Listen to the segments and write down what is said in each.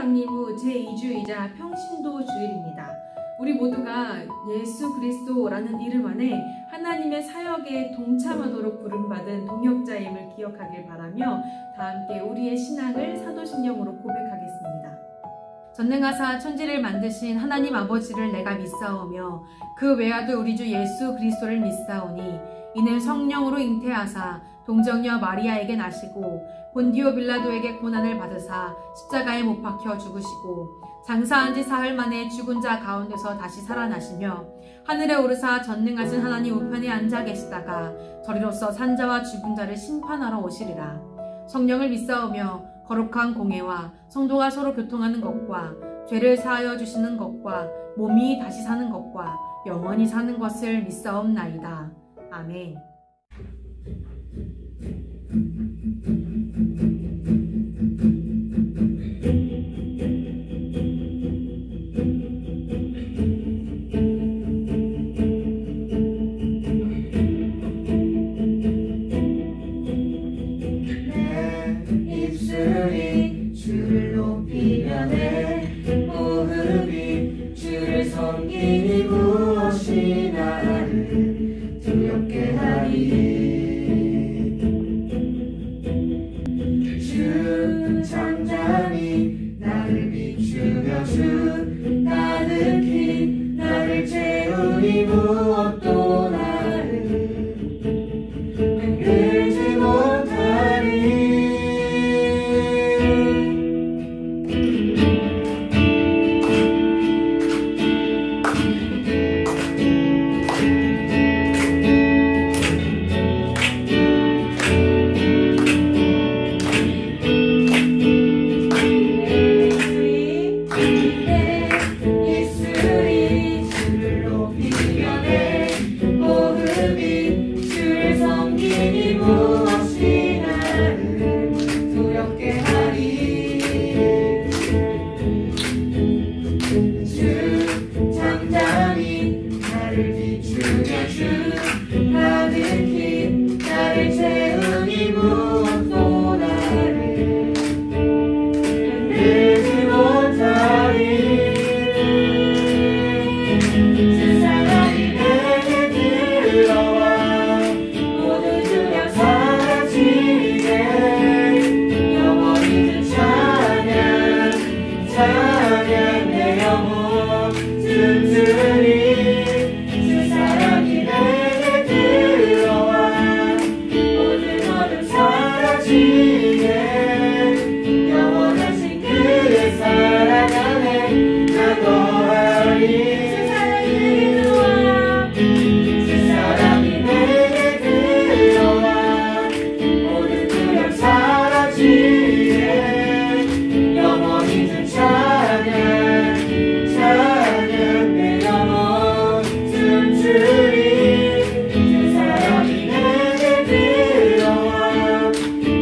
강림 후 제2주이자 평신도 주일입니다. 우리 모두가 예수 그리스도라는 이름 안에 하나님의 사역에 동참하도록 부름받은 동역자임을 기억하길 바라며 다 함께 우리의 신앙을 사도신경으로 고백하겠습니다. 전능하사 천지를 만드신 하나님 아버지를 내가 믿사오며 그 외아들 우리 주 예수 그리스도를 믿사오니 이는 성령으로 잉태하사 동정녀 마리아에게 나시고 본디오 빌라도에게 고난을 받으사 십자가에 못 박혀 죽으시고 장사한 지 사흘 만에 죽은 자 가운데서 다시 살아나시며 하늘에 오르사 전능하신 하나님 우편에 앉아 계시다가 저리로서 산자와 죽은 자를 심판하러 오시리라. 성령을 믿사오며 거룩한 공회와 성도가 서로 교통하는 것과 죄를 사하여 주시는 것과 몸이 다시 사는 것과 영원히 사는 것을 믿사옵나이다. 아멘. 주를 높이며 내 호흡이 주를 섬기니 무엇이 나를 두렵게 하리. 주 잠잠히 나를 비추며 주 가득히 나를 채우니 무엇도 나를 끌지 못하리.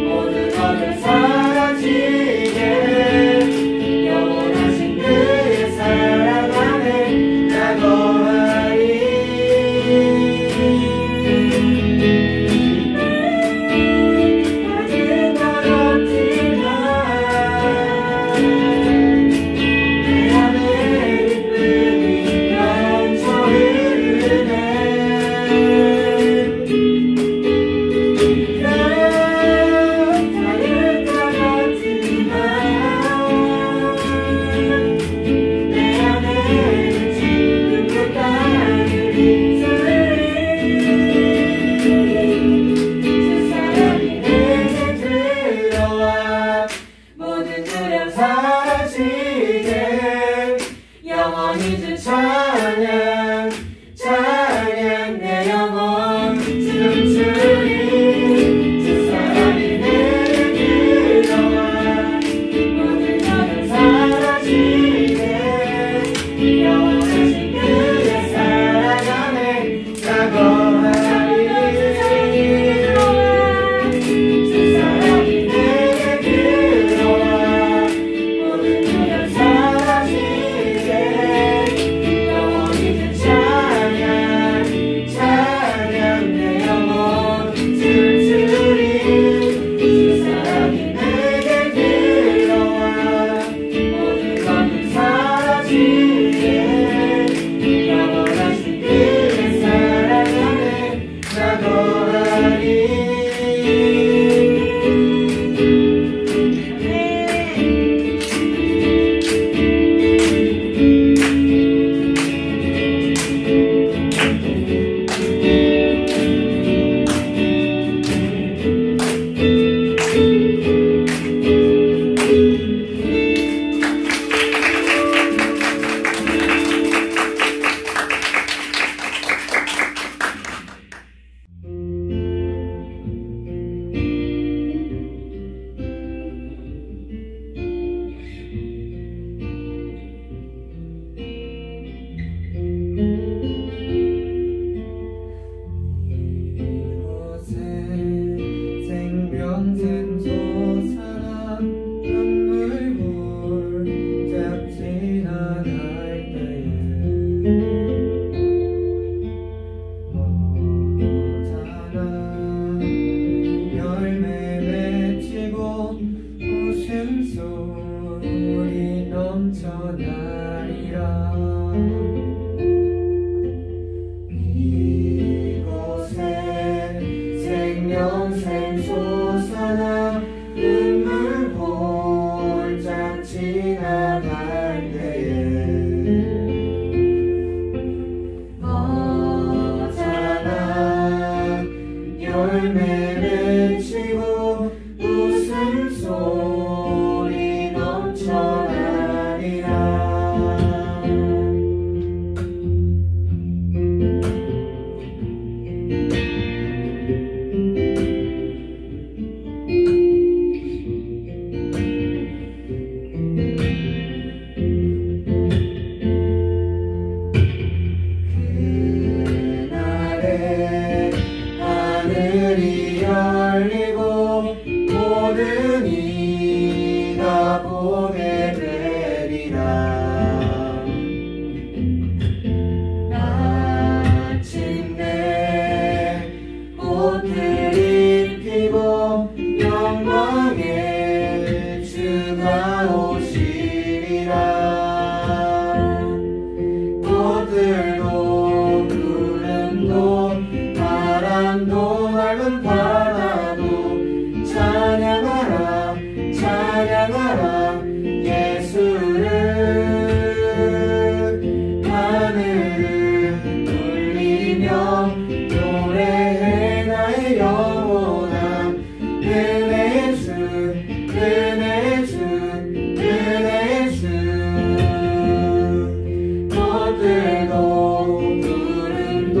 모든 샘솟아나 눈물 홀짝 지나갈 때에 모자라 열매 맺히고 웃음소리 넘쳐나리라. 이곳에 생명샘 솟아나 눈물 홀짝 지나갈 때에 머자나 열매 맺히고 웃음소리 넘쳐나리라. 그날에 하늘이 열리고 모든 이가 보게 되리라. 마침내 꽃들이 피고 영광의 주가 오시리라. 꽃들도 구름도 바람도 맑은 바다도 찬양하라 찬양하라 예수를. 하늘을 울리며 노래해 나의 영혼아. 은혜의 주 은혜의 주 은혜의 주. 꽃들도 구름도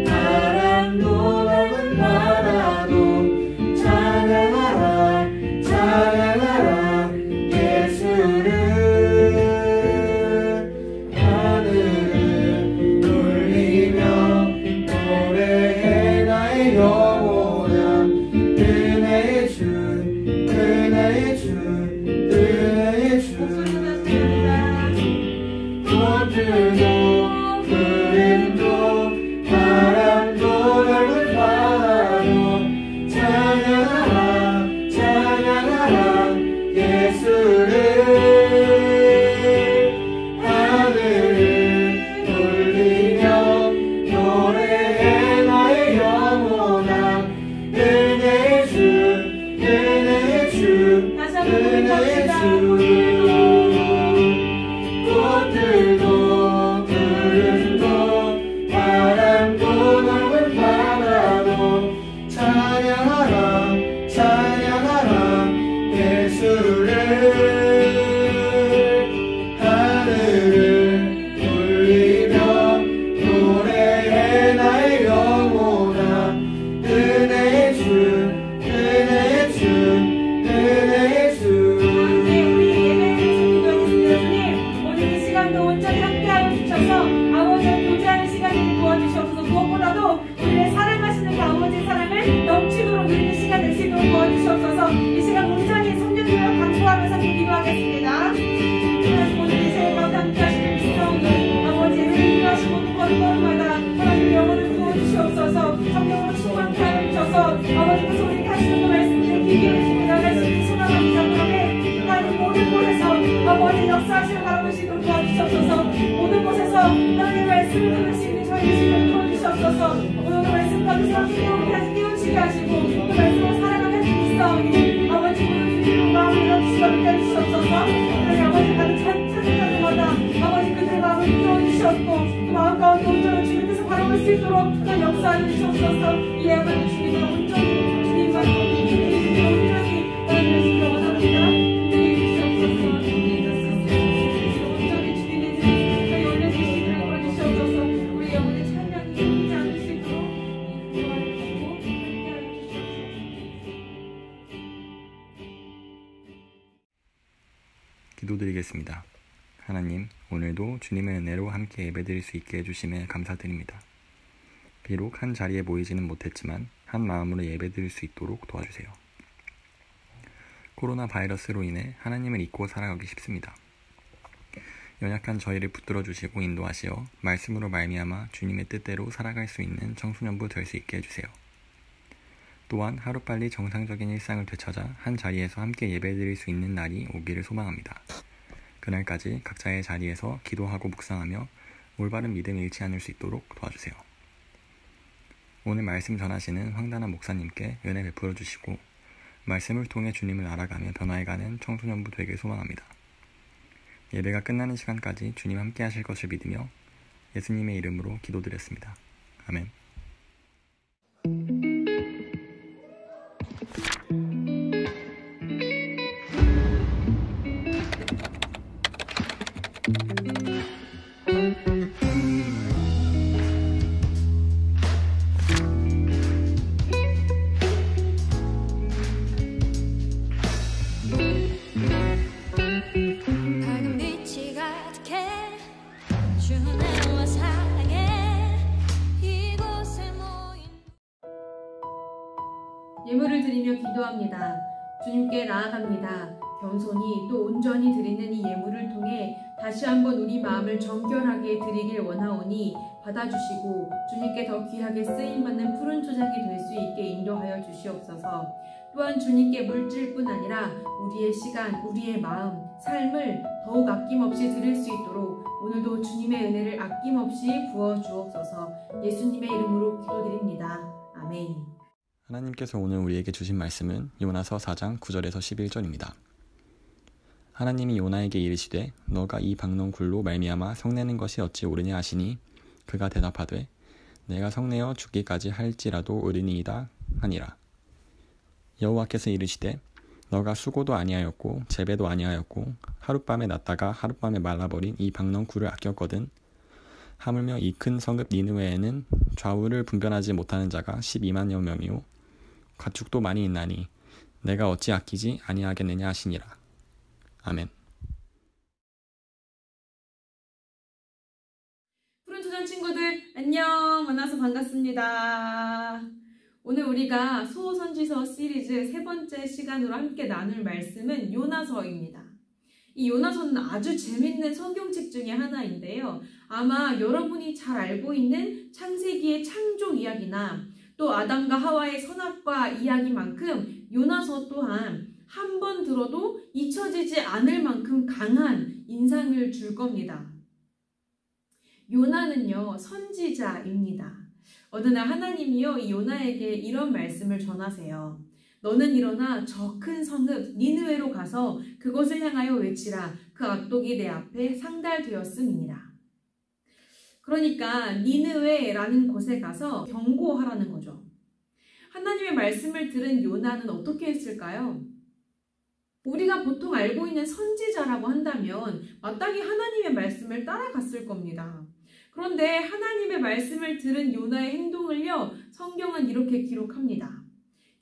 바람도 맑은 바다도 찬양하라 찬양하라 예수를. 하늘을 울리며 노래해 나의 영혼아. 은혜의 주 은혜의 주 은혜의 주. 꽃들도 구름도 바람도 맑은 바다도 찬양하라 찬양하라 예수를. 하늘을 울리며 노래해 나의 영혼아. 은혜의 주 은혜의 주 다시 한번 은혜의 주. 꽃들도 구름도 바람도 넓은 바다도 찬양하라 찬양하라 예수를. 하늘을 울리며 노래해 나의 영혼아. 은혜의 주 은혜의 주 은혜의 주. 오늘 이 시간도 온전히 함께하여 주셔서 아버지의 교제하는 시간을 도와주시옵소서. 무엇보다도 우리를 사랑하시는 그 아버지의 사랑을 넘치도록 누리는 시간 될 수 있도록 도와주시옵소서. 이 시간 온전히 성령님을 강구하면서 기도하겠습니다. 오늘 이 새해 가운데 함께하시는 미성이 아버지의 일하신 모든 걸음걸음마다 하나님 영혼을 부어주시옵소서. 성령으로 충만케 하여 주셔서 아버지께서 우리에게 하시는 그 말씀을 귀 기울이시고 나갈 수 있는 소망을 잡으라며 하나님 모든 곳에서 아버지 역사하시는 바라보시도록 도와주시옵소서. 모든 곳에서 하나님의 말씀을 들을 수 있는 저희 예수님을 도와주시옵소서. 오늘 말씀 가운데서 깨우치게 하시고 그 말씀을 살아가게 해주시옵소서. 아버지 모든 주님의 마음을 열어주시고 믿게 해주시옵소서. 하나님 아버지 가득 찾을 때마다 아버지 그들의 마음을 깨워주시옵고 그 마음 가운데 온전한 주님께서 바라볼 수 있도록 그 역사해 주시옵소서. 이 예배를 주님과 온전히 주님과 온전히 나누시길 원합니다. 기도드리겠습니다. 하나님, 오늘도 주님의 은혜로 함께 예배드릴 수 있게 해주심에 감사드립니다. 비록 한 자리에 모이지는 못했지만 한 마음으로 예배드릴 수 있도록 도와주세요. 코로나 바이러스로 인해 하나님을 잊고 살아가기 쉽습니다. 연약한 저희를 붙들어 주시고 인도하시어 말씀으로 말미암아 주님의 뜻대로 살아갈 수 있는 청소년부 될 수 있게 해주세요. 또한 하루빨리 정상적인 일상을 되찾아 한 자리에서 함께 예배드릴 수 있는 날이 오기를 소망합니다. 그날까지 각자의 자리에서 기도하고 묵상하며 올바른 믿음을 잃지 않을 수 있도록 도와주세요. 오늘 말씀 전하시는 황단한 목사님께 은혜 베풀어 주시고 말씀을 통해 주님을 알아가며 변화해가는 청소년부 되길 소망합니다. 예배가 끝나는 시간까지 주님 함께 하실 것을 믿으며 예수님의 이름으로 기도드렸습니다. 아멘. 예물을 드리며 기도합니다. 주님께 나아갑니다. 겸손히 또 온전히 드리는 이 예물을 통해 다시 한번 우리 마음을 정결하게 드리길 원하오니 받아주시고 주님께 더 귀하게 쓰임받는 푸른 초장이 될 수 있게 인도하여 주시옵소서. 또한 주님께 물질뿐 아니라 우리의 시간, 우리의 마음, 삶을 더욱 아낌없이 드릴 수 있도록 오늘도 주님의 은혜를 아낌없이 부어주옵소서. 예수님의 이름으로 기도드립니다. 아멘. 하나님께서 오늘 우리에게 주신 말씀은 요나서 4장 9절에서 11절입니다. 하나님이 요나에게 이르시되 너가 이 박농굴로 말미암아 성내는 것이 어찌 옳으냐 하시니 그가 대답하되 내가 성내어 죽기까지 할지라도 옳으니이다 하니라. 여호와께서 이르시되 너가 수고도 아니하였고 재배도 아니하였고 하룻밤에 났다가 하룻밤에 말라버린 이 박농굴을 아꼈거든. 하물며 이 큰 성읍 니느웨에는 좌우를 분별하지 못하는 자가 12만여 명이요 가축도 많이 있나니 내가 어찌 아끼지 아니하겠느냐 하시니라. 아멘. 푸른 초장 친구들 안녕, 만나서 반갑습니다. 오늘 우리가 소선지서 시리즈 세 번째 시간으로 함께 나눌 말씀은 요나서입니다. 이 요나서는 아주 재밌는 성경책 중에 하나인데요. 아마 여러분이 잘 알고 있는 창세기의 창조 이야기나 또 아담과 하와의 선악과 이야기만큼 요나서 또한 한 번 들어도 잊혀지지 않을 만큼 강한 인상을 줄 겁니다. 요나는요, 선지자입니다. 어느 날 하나님이요, 이 요나에게 이런 말씀을 전하세요. 너는 일어나 저 큰 성읍 니느웨로 가서 그것을 향하여 외치라. 그 악독이 내 앞에 상달되었음이니라. 그러니까 니느웨라는 곳에 가서 경고하라는 거죠. 하나님의 말씀을 들은 요나는 어떻게 했을까요? 우리가 보통 알고 있는 선지자라고 한다면 마땅히 하나님의 말씀을 따라갔을 겁니다. 그런데 하나님의 말씀을 들은 요나의 행동을요, 성경은 이렇게 기록합니다.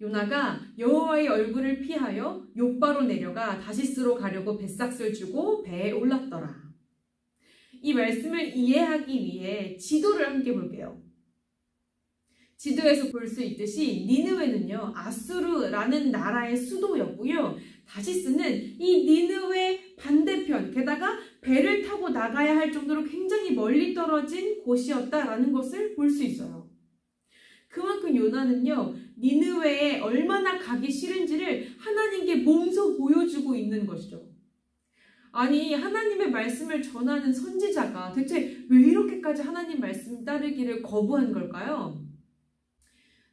요나가 여호와의 얼굴을 피하여 욥바로 내려가 다시스로 가려고 뱃삭을 주고 배에 올랐더라. 이 말씀을 이해하기 위해 지도를 함께 볼게요. 지도에서 볼 수 있듯이 니느웨는요, 아수르라는 나라의 수도였고요. 다시스는 이 니느웨 반대편, 게다가 배를 타고 나가야 할 정도로 굉장히 멀리 떨어진 곳이었다라는 것을 볼 수 있어요. 그만큼 요나는요, 니느웨에 얼마나 가기 싫은지를 하나님께 몸소 보여주고 있는 것이죠. 아니, 하나님의 말씀을 전하는 선지자가 대체 왜 이렇게까지 하나님 말씀 따르기를 거부한 걸까요?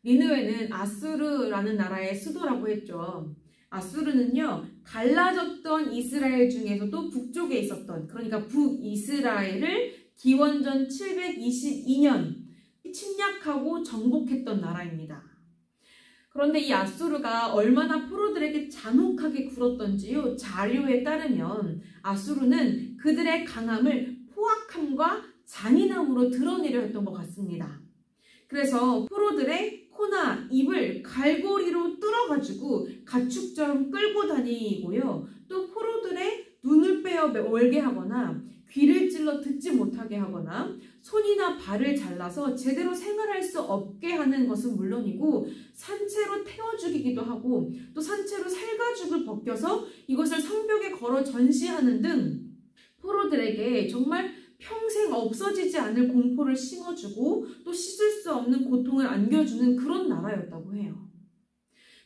니느웨는 아수르라는 나라의 수도라고 했죠. 아수르는요, 갈라졌던 이스라엘 중에서도 북쪽에 있었던, 그러니까 북이스라엘을 기원전 722년 침략하고 정복했던 나라입니다. 그런데 이 아수르가 얼마나 포로들에게 잔혹하게 굴었던지요, 자료에 따르면 아수르는 그들의 강함을 포악함과 잔인함으로 드러내려 했던 것 같습니다. 그래서 포로들의 코나 입을 갈고리로 뚫어가지고 가축처럼 끌고 다니고요, 또 포로들의 눈을 빼어 멀게 하거나 귀를 찔러 듣지 못하게 하거나 손이나 발을 잘라서 제대로 생활할 수 없게 하는 것은 물론이고 산채로 태워 죽이기도 하고 또 산채로 살가죽을 벗겨서 이것을 성벽에 걸어 전시하는 등 포로들에게 정말 평생 없어지지 않을 공포를 심어주고 또 씻을 수 없는 고통을 안겨주는 그런 나라였다고 해요.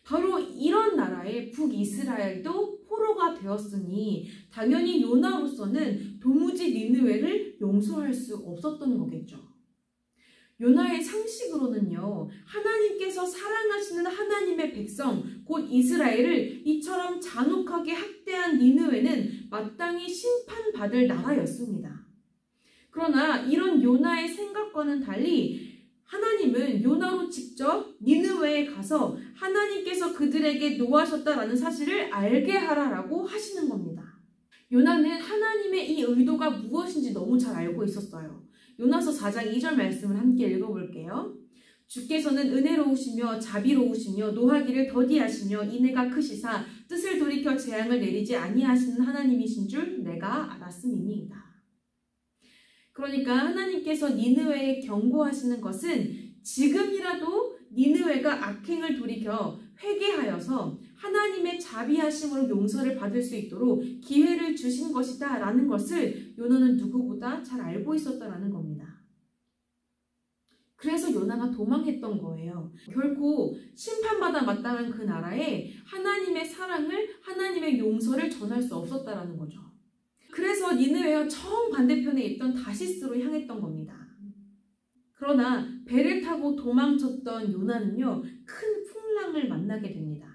바로 이런 나라의 북이스라엘도 포로가 되었으니 당연히 요나로서는 도무지 니느웨를 용서할 수 없었던 거겠죠. 요나의 상식으로는요, 하나님께서 사랑하시는 하나님의 백성, 곧 이스라엘을 이처럼 잔혹하게 학대한 니느웨는 마땅히 심판받을 나라였습니다. 그러나 이런 요나의 생각과는 달리 하나님은 요나로 직접 니느웨에 가서 하나님께서 그들에게 노하셨다라는 사실을 알게 하라라고 하시는 겁니다. 요나는 하나님의 이 의도가 무엇인지 너무 잘 알고 있었어요. 요나서 4장 2절 말씀을 함께 읽어볼게요. 주께서는 은혜로우시며 자비로우시며 노하기를 더디하시며 인애가 크시사 뜻을 돌이켜 재앙을 내리지 아니하시는 하나님이신 줄 내가 알았음이니이다. 그러니까 하나님께서 니느웨에 경고하시는 것은 지금이라도 니느웨가 악행을 돌이켜 회개하여서 하나님의 자비하심으로 용서를 받을 수 있도록 기회를 주신 것이다 라는 것을 요나는 누구보다 잘 알고 있었다라는 겁니다. 그래서 요나가 도망했던 거예요. 결코 심판받아 마땅한 그 나라에 하나님의 사랑을, 하나님의 용서를 전할 수 없었다라는 거죠. 그래서 니느웨와 정반대편에 있던 다시스로 향했던 겁니다. 그러나 배를 타고 도망쳤던 요나는요, 큰 풍랑을 만나게 됩니다.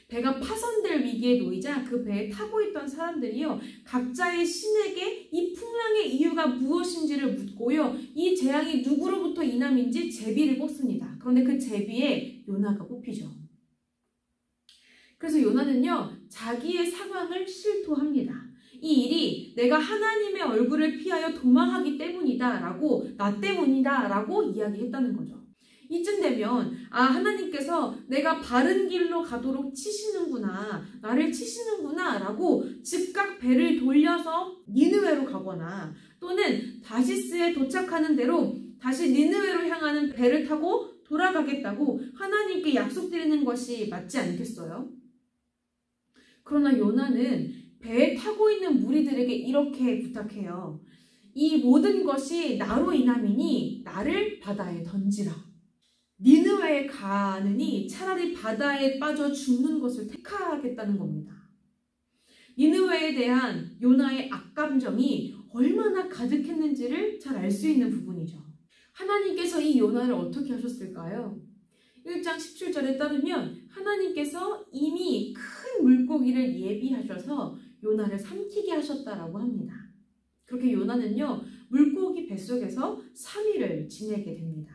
배가 파손될 위기에 놓이자 그 배에 타고 있던 사람들이요, 각자의 신에게 이 풍랑의 이유가 무엇인지를 묻고요, 이 재앙이 누구로부터 인함인지 제비를 뽑습니다. 그런데 그 제비에 요나가 뽑히죠. 그래서 요나는요, 자기의 상황을 실토합니다. 이 일이 내가 하나님의 얼굴을 피하여 도망하기 때문이다 라고, 나 때문이다 라고 이야기했다는 거죠. 이쯤 되면 하나님께서 내가 바른 길로 가도록 치시는구나, 나를 치시는구나 라고 즉각 배를 돌려서 니느웨로 가거나 또는 다시스에 도착하는 대로 다시 니느웨로 향하는 배를 타고 돌아가겠다고 하나님께 약속드리는 것이 맞지 않겠어요? 그러나 요나는 배에 타고 있는 무리들에게 이렇게 부탁해요. 이 모든 것이 나로 인함이니 나를 바다에 던지라. 니느웨에 가느니 차라리 바다에 빠져 죽는 것을 택하겠다는 겁니다. 니느웨에 대한 요나의 악감정이 얼마나 가득했는지를 잘 알 수 있는 부분이죠. 하나님께서 이 요나를 어떻게 하셨을까요? 1장 17절에 따르면 하나님께서 이미 큰 물고기를 예비하셔서 요나를 삼키게 하셨다라고 합니다. 그렇게 요나는요, 물고기 뱃속에서 3일을 지내게 됩니다.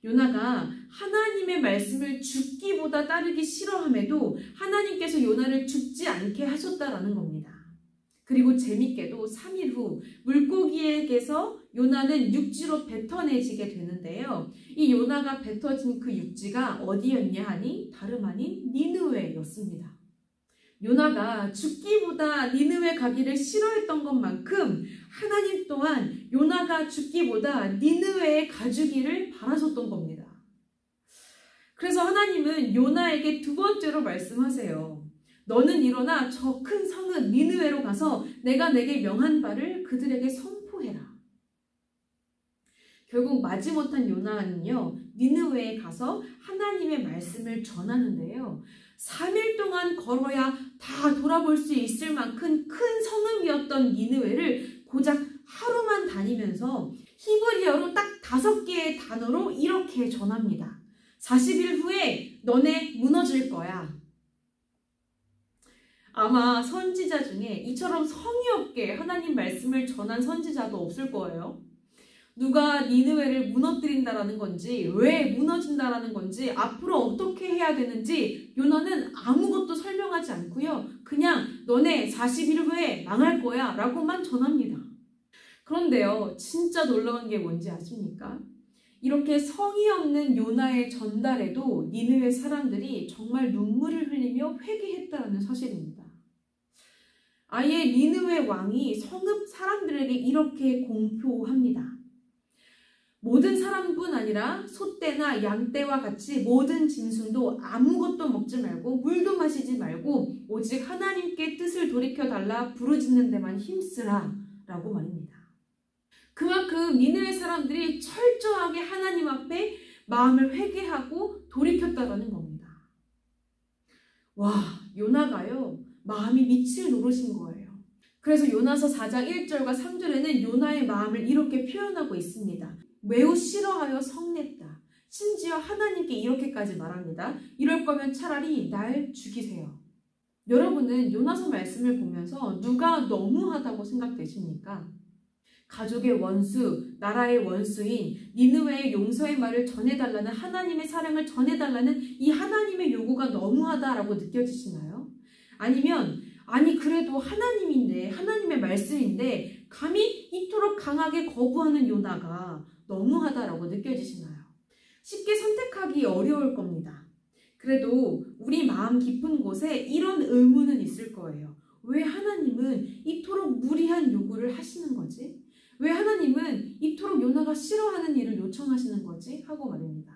요나가 하나님의 말씀을 죽기보다 따르기 싫어함에도 하나님께서 요나를 죽지 않게 하셨다라는 겁니다. 그리고 재밌게도 3일 후 물고기에게서 요나는 육지로 뱉어내지게 되는데요. 이 요나가 뱉어진 그 육지가 어디였냐 하니 다름 아닌 니느웨였습니다. 요나가 죽기보다 니느웨 가기를 싫어했던 것만큼 하나님 또한 요나가 죽기보다 니느웨에 가주기를 바라셨던 겁니다. 그래서 하나님은 요나에게 두 번째로 말씀하세요. 너는 일어나 저 큰 성읍 니느웨로 가서 내가 내게 명한 바를 그들에게 선포해라. 결국 마지못한 요나는요, 니느웨에 가서 하나님의 말씀을 전하는데요. 3일 동안 걸어야 다 돌아볼 수 있을 만큼 큰 성읍이었던 니느웨를 고작 하루만 다니면서 히브리어로 딱 5개의 단어로 이렇게 전합니다. 40일 후에 너네 무너질 거야. 아마 선지자 중에 이처럼 성의 없게 하나님 말씀을 전한 선지자도 없을 거예요. 누가 니느웨를 무너뜨린다라는 건지, 왜 무너진다라는 건지, 앞으로 어떻게 해야 되는지 요나는 아무것도 설명하지 않고요. 그냥 너네 40일 후에 망할 거야 라고만 전합니다. 그런데요, 진짜 놀라운 게 뭔지 아십니까? 이렇게 성의 없는 요나의 전달에도 니느웨 사람들이 정말 눈물을 흘리며 회개했다는 사실입니다. 아예 니느웨 왕이 성읍 사람들에게 이렇게 공표합니다. 모든 사람뿐 아니라 소떼나 양떼와 같이 모든 짐승도 아무것도 먹지 말고 물도 마시지 말고 오직 하나님께 뜻을 돌이켜달라 부르짖는 데만 힘쓰라 라고 말입니다. 그만큼 니느웨 사람들이 철저하게 하나님 앞에 마음을 회개하고 돌이켰다라는 겁니다. 와, 요나가요, 마음이 미칠 노릇인 거예요. 그래서 요나서 4장 1절과 3절에는 요나의 마음을 이렇게 표현하고 있습니다. 매우 싫어하여 성냈다. 심지어 하나님께 이렇게까지 말합니다. 이럴 거면 차라리 날 죽이세요. 여러분은 요나서 말씀을 보면서 누가 너무하다고 생각되십니까? 가족의 원수, 나라의 원수인 니느웨의 용서의 말을 전해달라는 하나님의 사랑을 전해달라는 이 하나님의 요구가 너무하다라고 느껴지시나요? 아니면 아니 그래도 하나님인데 하나님의 말씀인데 감히 이토록 강하게 거부하는 요나가 너무하다라고 느껴지시나요? 쉽게 선택하기 어려울 겁니다. 그래도 우리 마음 깊은 곳에 이런 의문은 있을 거예요. 왜 하나님은 이토록 무리한 요구를 하시는 거지? 왜 하나님은 이토록 요나가 싫어하는 일을 요청하시는 거지? 하고 말입니다.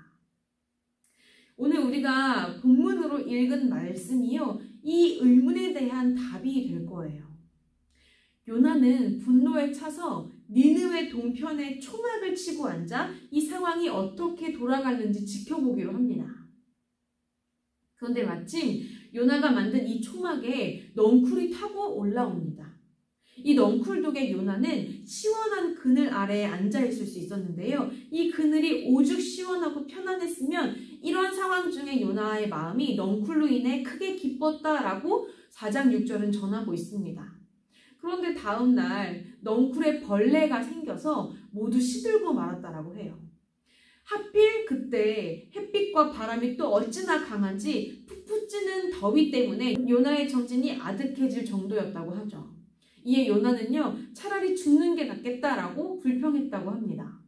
오늘 우리가 본문으로 읽은 말씀이요, 이 의문에 대한 답이 될 거예요. 요나는 분노에 차서 니느웨 동편에 초막을 치고 앉아 이 상황이 어떻게 돌아가는지 지켜보기로 합니다. 그런데 마침 요나가 만든 이 초막에 넝쿨이 타고 올라옵니다. 이 넝쿨독의 요나는 시원한 그늘 아래에 앉아있을 수 있었는데요. 이 그늘이 오죽 시원하고 편안했으면 이런 상황 중에 요나의 마음이 넝쿨로 인해 크게 기뻤다라고 4장 6절은 전하고 있습니다. 그런데 다음 날 넝쿨에 벌레가 생겨서 모두 시들고 말았다라고 해요. 하필 그때 햇빛과 바람이 또 어찌나 강한지 푹푹 찌는 더위 때문에 요나의 정신이 아득해질 정도였다고 하죠. 이에 요나는요, 차라리 죽는 게 낫겠다라고 불평했다고 합니다.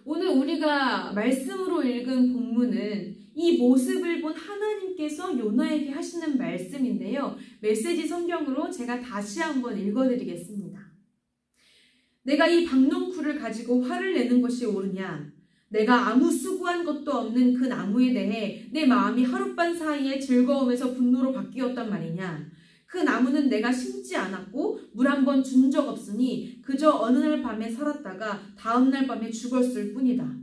오늘 우리가 말씀으로 읽은 본문은 이 모습을 본 하나님께서 요나에게 하시는 말씀인데요. 메시지 성경으로 제가 다시 한번 읽어드리겠습니다. 내가 이 박넝쿨을 가지고 화를 내는 것이 옳으냐? 내가 아무 수고한 것도 없는 그 나무에 대해 내 마음이 하룻밤 사이에 즐거움에서 분노로 바뀌었단 말이냐? 그 나무는 내가 심지 않았고 물 한 번 준 적 없으니 그저 어느 날 밤에 살았다가 다음 날 밤에 죽었을 뿐이다.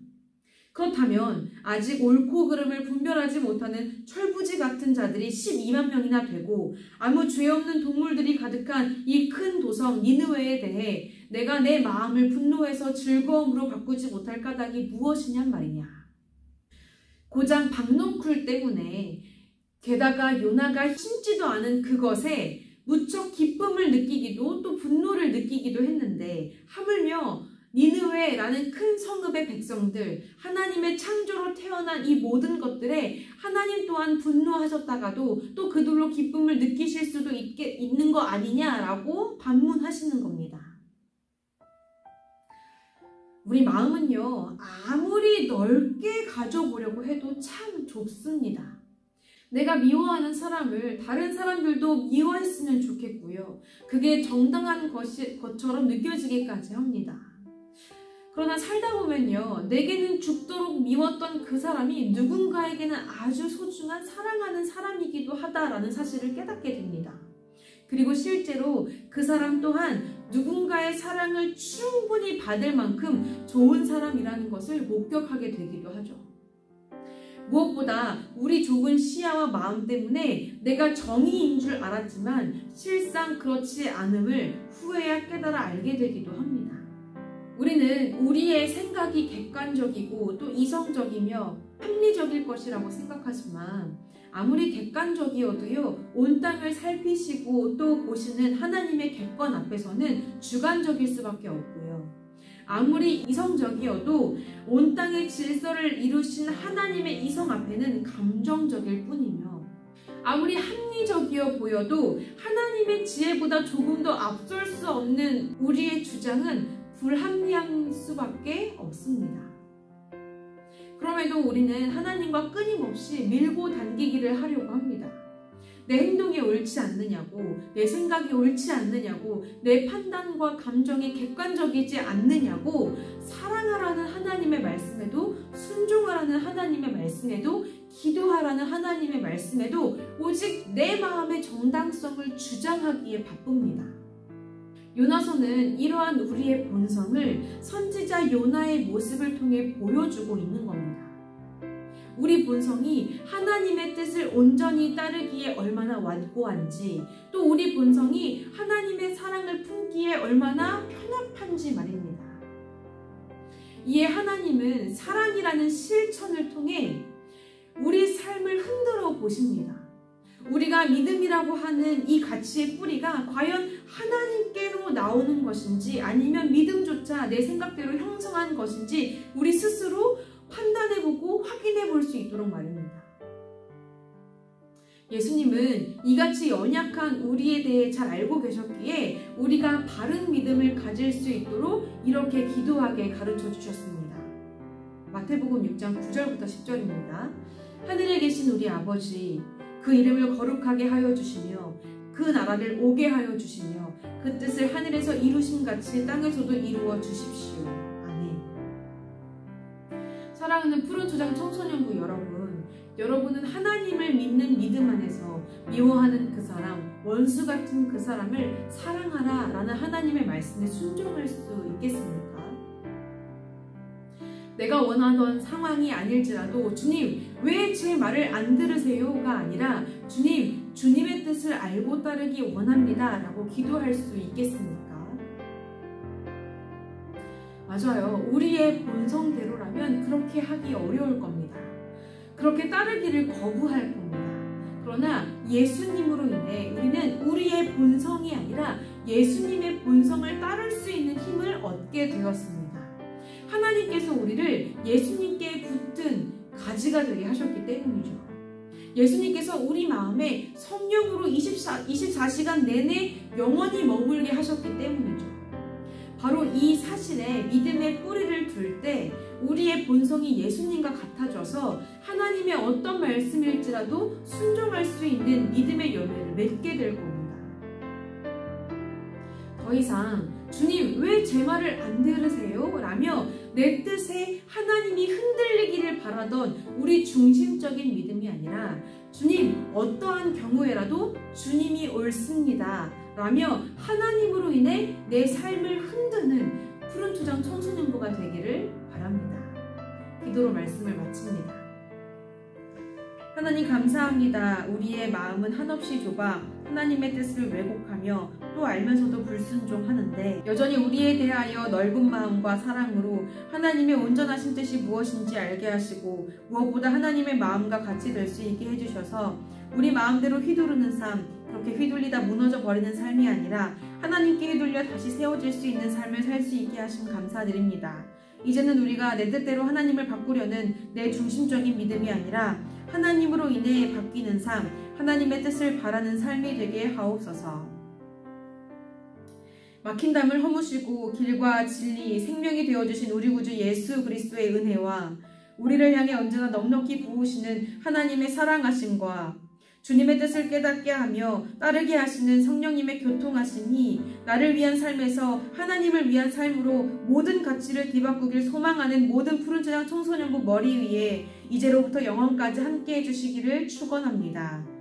그렇다면 아직 옳고 그름을 분별하지 못하는 철부지 같은 자들이 12만 명이나 되고 아무 죄 없는 동물들이 가득한 이 큰 도성 니느웨에 대해 내가 내 마음을 분노해서 즐거움으로 바꾸지 못할 까닭이 무엇이냔 말이냐. 고장 박넝쿨 때문에 게다가 요나가 심지도 않은 그것에 무척 기쁨을 느끼기도 또 분노를 느끼기도 했는데 하물며 니느웨라는 큰 성읍의 백성들, 하나님의 창조로 태어난 이 모든 것들에 하나님 또한 분노하셨다가도 또 그들로 기쁨을 느끼실 수도 있는 거 아니냐라고 반문하시는 겁니다. 우리 마음은요, 아무리 넓게 가져보려고 해도 참 좁습니다. 내가 미워하는 사람을 다른 사람들도 미워했으면 좋겠고요. 그게 정당한 것처럼 느껴지기까지 합니다. 그러나 살다 보면요, 내게는 죽도록 미웠던 그 사람이 누군가에게는 아주 소중한 사랑하는 사람이기도 하다라는 사실을 깨닫게 됩니다. 그리고 실제로 그 사람 또한 누군가의 사랑을 충분히 받을 만큼 좋은 사람이라는 것을 목격하게 되기도 하죠. 무엇보다 우리 좁은 시야와 마음 때문에 내가 정의인 줄 알았지만 실상 그렇지 않음을 후에야 깨달아 알게 되기도 합니다. 우리는 우리의 생각이 객관적이고 또 이성적이며 합리적일 것이라고 생각하지만 아무리 객관적이어도요, 온 땅을 살피시고 또 보시는 하나님의 객관 앞에서는 주관적일 수밖에 없고요. 아무리 이성적이어도 온 땅의 질서를 이루신 하나님의 이성 앞에는 감정적일 뿐이며 아무리 합리적이어 보여도 하나님의 지혜보다 조금 더 앞설 수 없는 우리의 주장은 불합리한 수밖에 없습니다. 그럼에도 우리는 하나님과 끊임없이 밀고 당기기를 하려고 합니다. 내 행동이 옳지 않느냐고, 내 생각이 옳지 않느냐고, 내 판단과 감정이 객관적이지 않느냐고, 사랑하라는 하나님의 말씀에도, 순종하라는 하나님의 말씀에도, 기도하라는 하나님의 말씀에도 오직 내 마음의 정당성을 주장하기에 바쁩니다. 요나서는 이러한 우리의 본성을 선지자 요나의 모습을 통해 보여주고 있는 겁니다. 우리 본성이 하나님의 뜻을 온전히 따르기에 얼마나 완고한지, 또 우리 본성이 하나님의 사랑을 품기에 얼마나 편협한지 말입니다. 이에 하나님은 사랑이라는 실천을 통해 우리 삶을 흔들어 보십니다. 우리가 믿음이라고 하는 이 가치의 뿌리가 과연 하나님께로 나오는 것인지, 아니면 믿음조차 내 생각대로 형성한 것인지 우리 스스로 판단해보고 확인해 볼 수 있도록 말입니다. 예수님은 이같이 연약한 우리에 대해 잘 알고 계셨기에 우리가 바른 믿음을 가질 수 있도록 이렇게 기도하게 가르쳐 주셨습니다. 마태복음 6장 9절부터 10절입니다. 하늘에 계신 우리 아버지, 그 이름을 거룩하게 하여 주시며 그 나라를 오게 하여 주시며 그 뜻을 하늘에서 이루신 같이 땅에서도 이루어 주십시오. 아멘. 사랑하는 푸른초장 청소년부 여러분, 여러분은 하나님을 믿는 믿음 안에서 미워하는 그 사람, 원수 같은 그 사람을 사랑하라 라는 하나님의 말씀에 순종할 수 있겠습니까? 내가 원하던 상황이 아닐지라도 주님, 왜 제 말을 안 들으세요가 아니라 주님, 주님의 뜻을 알고 따르기 원합니다 라고 기도할 수 있겠습니까? 맞아요. 우리의 본성대로라면 그렇게 하기 어려울 겁니다. 그렇게 따르기를 거부할 겁니다. 그러나 예수님으로 인해 우리는 우리의 본성이 아니라 예수님의 본성을 따를 수 있는 힘을 얻게 되었습니다. 하나님께서 우리를 예수님께 붙은 가지가 되게 하셨기 때문이죠. 예수님께서 우리 마음에 성령으로 24시간 내내 영원히 머물게 하셨기 때문이죠. 바로 이 사실에 믿음의 뿌리를 둘 때 우리의 본성이 예수님과 같아져서 하나님의 어떤 말씀일지라도 순종할 수 있는 믿음의 열매를 맺게 될 겁니다. 더 이상 주님, 왜 제 말을 안 들으세요? 라며 내 뜻에 하나님이 흔들리기를 바라던 우리 중심적인 믿음이 아니라 주님, 어떠한 경우에라도 주님이 옳습니다 라며 하나님으로 인해 내 삶을 흔드는 푸른초장 청소년부가 되기를 바랍니다. 기도로 말씀을 마칩니다. 하나님 감사합니다. 우리의 마음은 한없이 좁아 하나님의 뜻을 왜곡하며 또 알면서도 불순종하는데 여전히 우리에 대하여 넓은 마음과 사랑으로 하나님의 온전하신 뜻이 무엇인지 알게 하시고 무엇보다 하나님의 마음과 같이 될 수 있게 해주셔서 우리 마음대로 휘두르는 삶, 그렇게 휘둘리다 무너져 버리는 삶이 아니라 하나님께 휘둘려 다시 세워질 수 있는 삶을 살 수 있게 하심 감사드립니다. 이제는 우리가 내 뜻대로 하나님을 바꾸려는 내 중심적인 믿음이 아니라 하나님으로 인해 바뀌는 삶, 하나님의 뜻을 바라는 삶이 되게 하옵소서. 막힌 담을 허무시고 길과 진리, 생명이 되어주신 우리 구주 예수 그리스도의 은혜와 우리를 향해 언제나 넉넉히 부으시는 하나님의 사랑하심과 주님의 뜻을 깨닫게 하며 따르게 하시는 성령님의 교통하심이 나를 위한 삶에서 하나님을 위한 삶으로 모든 가치를 뒤바꾸길 소망하는 모든 푸른초장 청소년부 머리 위에 이제로부터 영원까지 함께 해주시기를 축원합니다.